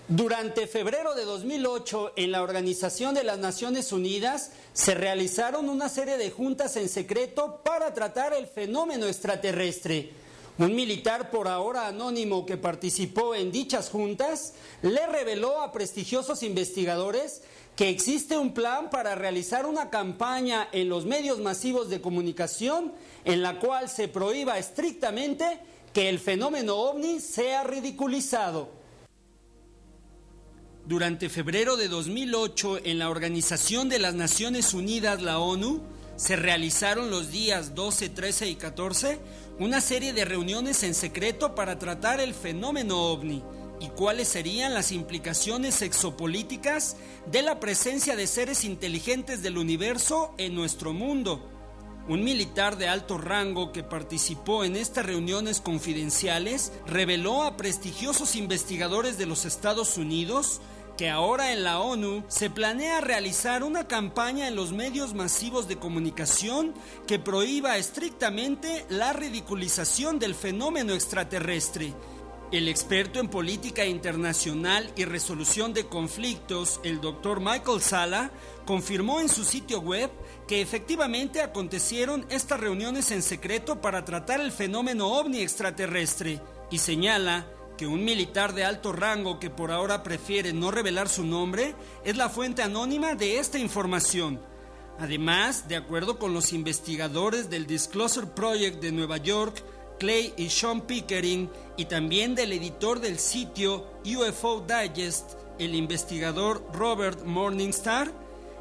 Durante febrero de 2008, en la Organización de las Naciones Unidas, se realizaron una serie de juntas en secreto para tratar el fenómeno extraterrestre. Un militar, por ahora anónimo, que participó en dichas juntas, le reveló a prestigiosos investigadores que existe un plan para realizar una campaña en los medios masivos de comunicación en la cual se prohíba estrictamente que el fenómeno ovni sea ridiculizado. Durante febrero de 2008, en la Organización de las Naciones Unidas, la ONU, se realizaron los días 12, 13 y 14 una serie de reuniones en secreto para tratar el fenómeno ovni y cuáles serían las implicaciones exopolíticas de la presencia de seres inteligentes del universo en nuestro mundo. Un militar de alto rango que participó en estas reuniones confidenciales reveló a prestigiosos investigadores de los Estados Unidos que ahora en la ONU se planea realizar una campaña en los medios masivos de comunicación que prohíba estrictamente la ridiculización del fenómeno extraterrestre. El experto en política internacional y resolución de conflictos, el Dr. Michael Salla, confirmó en su sitio web que efectivamente acontecieron estas reuniones en secreto para tratar el fenómeno ovni extraterrestre y señala que un militar de alto rango que por ahora prefiere no revelar su nombre es la fuente anónima de esta información. Además, de acuerdo con los investigadores del Disclosure Project de Nueva York, Clay y Sean Pickering, y también del editor del sitio UFO Digest, el investigador Robert Morningstar,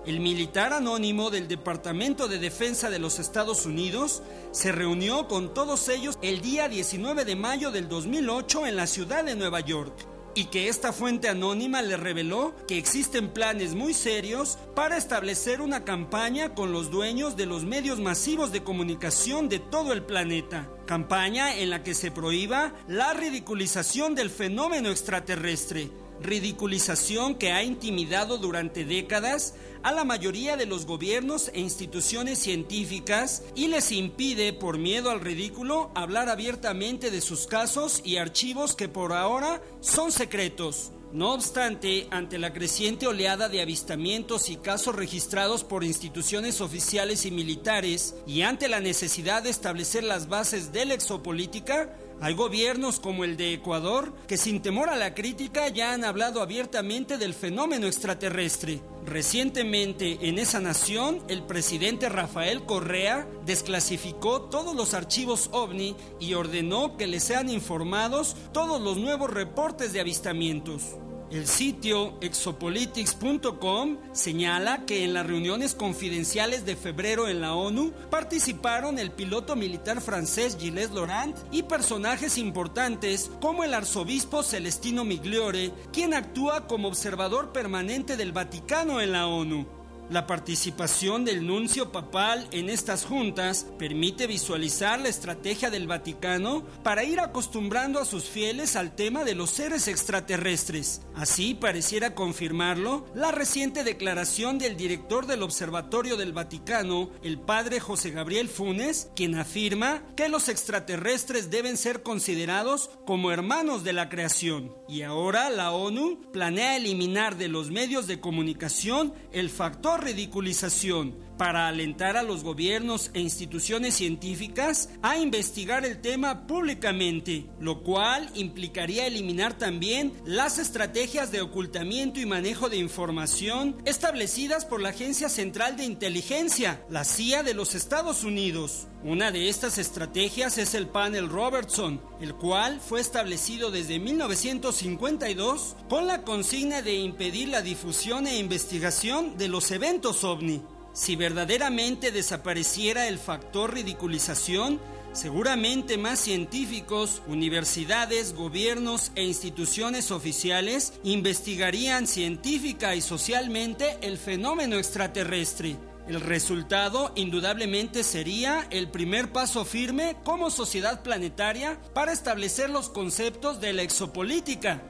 el militar anónimo del Departamento de Defensa de los Estados Unidos se reunió con todos ellos el día 19 de mayo del 2008 en la ciudad de Nueva York, y que esta fuente anónima le reveló que existen planes muy serios para establecer una campaña con los dueños de los medios masivos de comunicación de todo el planeta. Campaña en la que se prohíba la ridiculización del fenómeno extraterrestre. Ridiculización que ha intimidado durante décadas a la mayoría de los gobiernos e instituciones científicas y les impide, por miedo al ridículo, hablar abiertamente de sus casos y archivos que por ahora son secretos. No obstante, ante la creciente oleada de avistamientos y casos registrados por instituciones oficiales y militares, y ante la necesidad de establecer las bases de la exopolítica, hay gobiernos como el de Ecuador que sin temor a la crítica ya han hablado abiertamente del fenómeno extraterrestre. Recientemente en esa nación, el presidente Rafael Correa desclasificó todos los archivos OVNI y ordenó que les sean informados todos los nuevos reportes de avistamientos. El sitio exopolitics.com señala que en las reuniones confidenciales de febrero en la ONU participaron el piloto militar francés Gilles Laurent y personajes importantes como el arzobispo Celestino Migliore, quien actúa como observador permanente del Vaticano en la ONU. La participación del nuncio papal en estas juntas permite visualizar la estrategia del Vaticano para ir acostumbrando a sus fieles al tema de los seres extraterrestres. Así pareciera confirmarlo la reciente declaración del director del Observatorio del Vaticano, el padre José Gabriel Funes, quien afirma que los extraterrestres deben ser considerados como hermanos de la creación. Y ahora la ONU planea eliminar de los medios de comunicación el factor ridiculización para alentar a los gobiernos e instituciones científicas a investigar el tema públicamente, lo cual implicaría eliminar también las estrategias de ocultamiento y manejo de información establecidas por la Agencia Central de Inteligencia, la CIA de los Estados Unidos. Una de estas estrategias es el Panel Robertson, el cual fue establecido desde 1952 con la consigna de impedir la difusión e investigación de los eventos OVNI. Si verdaderamente desapareciera el factor ridiculización, seguramente más científicos, universidades, gobiernos e instituciones oficiales investigarían científica y socialmente el fenómeno extraterrestre. El resultado indudablemente sería el primer paso firme como sociedad planetaria para establecer los conceptos de la exopolítica,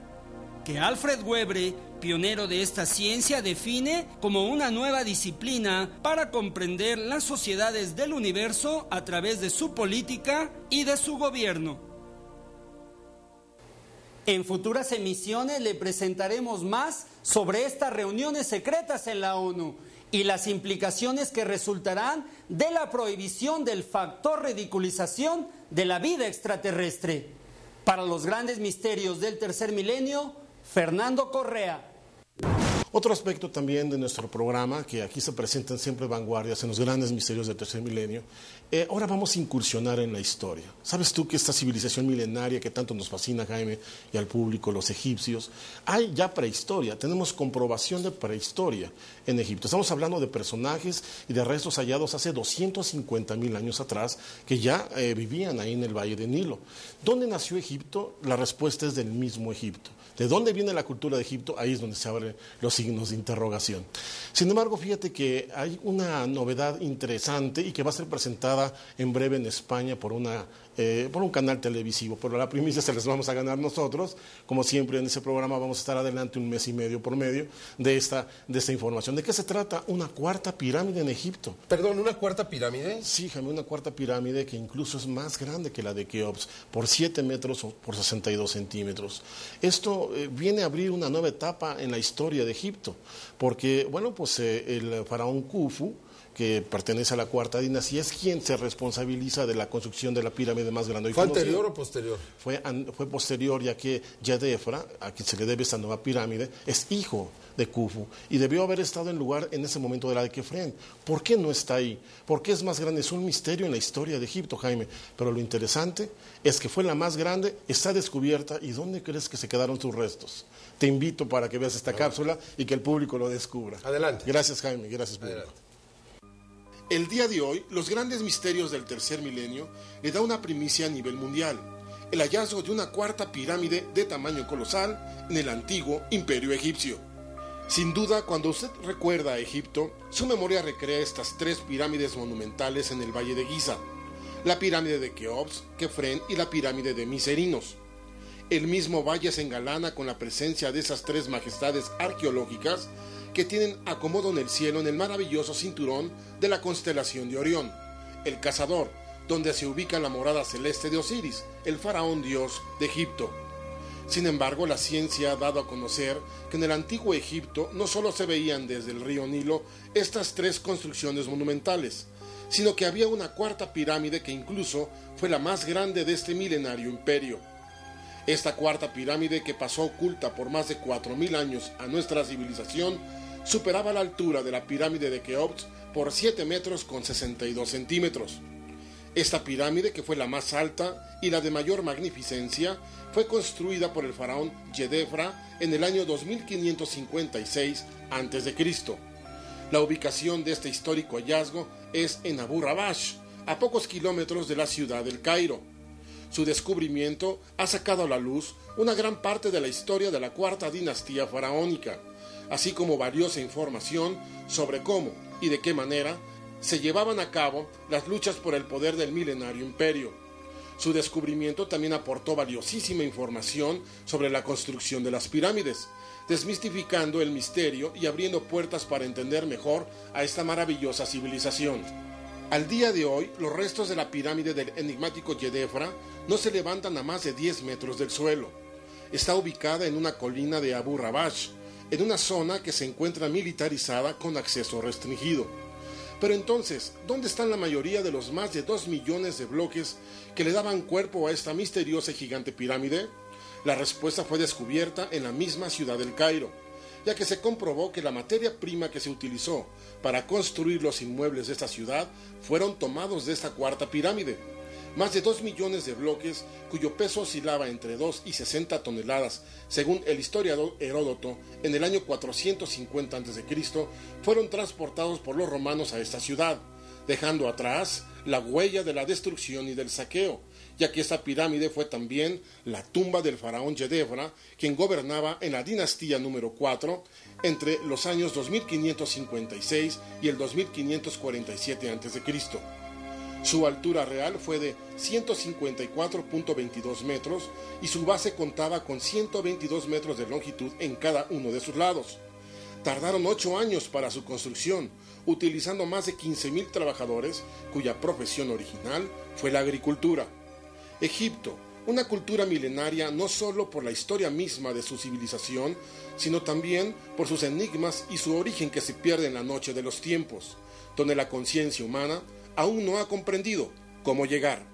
que Alfred Webre, pionero de esta ciencia, define como una nueva disciplina para comprender las sociedades del universo a través de su política y de su gobierno. En futuras emisiones le presentaremos más sobre estas reuniones secretas en la ONU y las implicaciones que resultarán de la prohibición del factor ridiculización de la vida extraterrestre. Para los grandes misterios del tercer milenio, Fernando Correa. Otro aspecto también de nuestro programa, que aquí se presentan siempre vanguardias en los grandes misterios del tercer milenio, ahora vamos a incursionar en la historia. ¿Sabes tú que esta civilización milenaria que tanto nos fascina, Jaime, y al público, los egipcios, hay ya prehistoria? Tenemos comprobación de prehistoria en Egipto. Estamos hablando de personajes y de restos hallados hace 250,000 años atrás que ya vivían ahí en el Valle de Nilo. ¿Dónde nació Egipto? La respuesta es del mismo Egipto. ¿De dónde viene la cultura de Egipto? Ahí es donde se abren los signos de interrogación. Sin embargo, fíjate que hay una novedad interesante y que va a ser presentada en breve en España por un canal televisivo, pero la primicia se les vamos a ganar nosotros. Como siempre en ese programa vamos a estar adelante 1 mes y medio por medio de esta información. ¿De qué se trata? Una cuarta pirámide en Egipto. Perdón, ¿una cuarta pirámide? Sí, Jaime, una cuarta pirámide que incluso es más grande que la de Keops, por 7 metros o por 62 centímetros. Esto viene a abrir una nueva etapa en la historia de Egipto, porque, bueno, pues el faraón Khufu, que pertenece a la cuarta dinastía, es quien se responsabiliza de la construcción de la pirámide más grande. ¿Fue anterior o posterior? Fue posterior, ya que Yedefra, a quien se le debe esta nueva pirámide, es hijo de Khufu y debió haber estado en lugar en ese momento de la de Kefren. ¿Por qué no está ahí? ¿Por qué es más grande? Es un misterio en la historia de Egipto, Jaime. Pero lo interesante es que fue la más grande, está descubierta. ¿Y dónde crees que se quedaron sus restos? Te invito para que veas esta cápsula y que el público lo descubra. Adelante. Gracias, Jaime. Gracias, público. Adelante. El día de hoy, los grandes misterios del tercer milenio le da una primicia a nivel mundial: el hallazgo de una cuarta pirámide de tamaño colosal en el antiguo imperio egipcio. Sin duda, cuando usted recuerda a Egipto, su memoria recrea estas 3 pirámides monumentales en el Valle de Giza: la pirámide de Keops, Kefren y la pirámide de Miserinos. El mismo valle se engalana con la presencia de esas 3 majestades arqueológicas que tienen acomodo en el cielo en el maravilloso cinturón de la constelación de Orión, el Cazador, donde se ubica la morada celeste de Osiris, el faraón dios de Egipto. Sin embargo, la ciencia ha dado a conocer que en el antiguo Egipto no solo se veían desde el río Nilo estas 3 construcciones monumentales, sino que había una cuarta pirámide que incluso fue la más grande de este milenario imperio. Esta cuarta pirámide, que pasó oculta por más de 4,000 años a nuestra civilización, superaba la altura de la pirámide de Keops por 7 metros con 62 centímetros. Esta pirámide, que fue la más alta y la de mayor magnificencia, fue construida por el faraón Yedefra en el año 2556 a.C. La ubicación de este histórico hallazgo es en Abu Rabash, a pocos kilómetros de la ciudad del Cairo. Su descubrimiento ha sacado a la luz una gran parte de la historia de la cuarta dinastía faraónica, así como valiosa información sobre cómo y de qué manera se llevaban a cabo las luchas por el poder del milenario imperio. Su descubrimiento también aportó valiosísima información sobre la construcción de las pirámides, desmistificando el misterio y abriendo puertas para entender mejor a esta maravillosa civilización. Al día de hoy, los restos de la pirámide del enigmático Yedefra no se levantan a más de 10 metros del suelo. Está ubicada en una colina de Abu Rabash, en una zona que se encuentra militarizada con acceso restringido. Pero entonces, ¿dónde están la mayoría de los más de 2 millones de bloques que le daban cuerpo a esta misteriosa y gigante pirámide? La respuesta fue descubierta en la misma ciudad del Cairo, ya que se comprobó que la materia prima que se utilizó para construir los inmuebles de esta ciudad fueron tomados de esta cuarta pirámide. Más de 2 millones de bloques, cuyo peso oscilaba entre 2 y 60 toneladas, según el historiador Heródoto, en el año 450 a.C., fueron transportados por los romanos a esta ciudad, dejando atrás la huella de la destrucción y del saqueo, ya que esta pirámide fue también la tumba del faraón Yedefra, quien gobernaba en la dinastía número 4 entre los años 2556 y el 2547 a.C. Su altura real fue de 154.22 metros y su base contaba con 122 metros de longitud en cada uno de sus lados. Tardaron 8 años para su construcción, utilizando más de 15,000 trabajadores cuya profesión original fue la agricultura. Egipto, Una cultura milenaria no solo por la historia misma de su civilización, sino también por sus enigmas y su origen que se pierde en la noche de los tiempos, donde la conciencia humana aún no ha comprendido cómo llegar.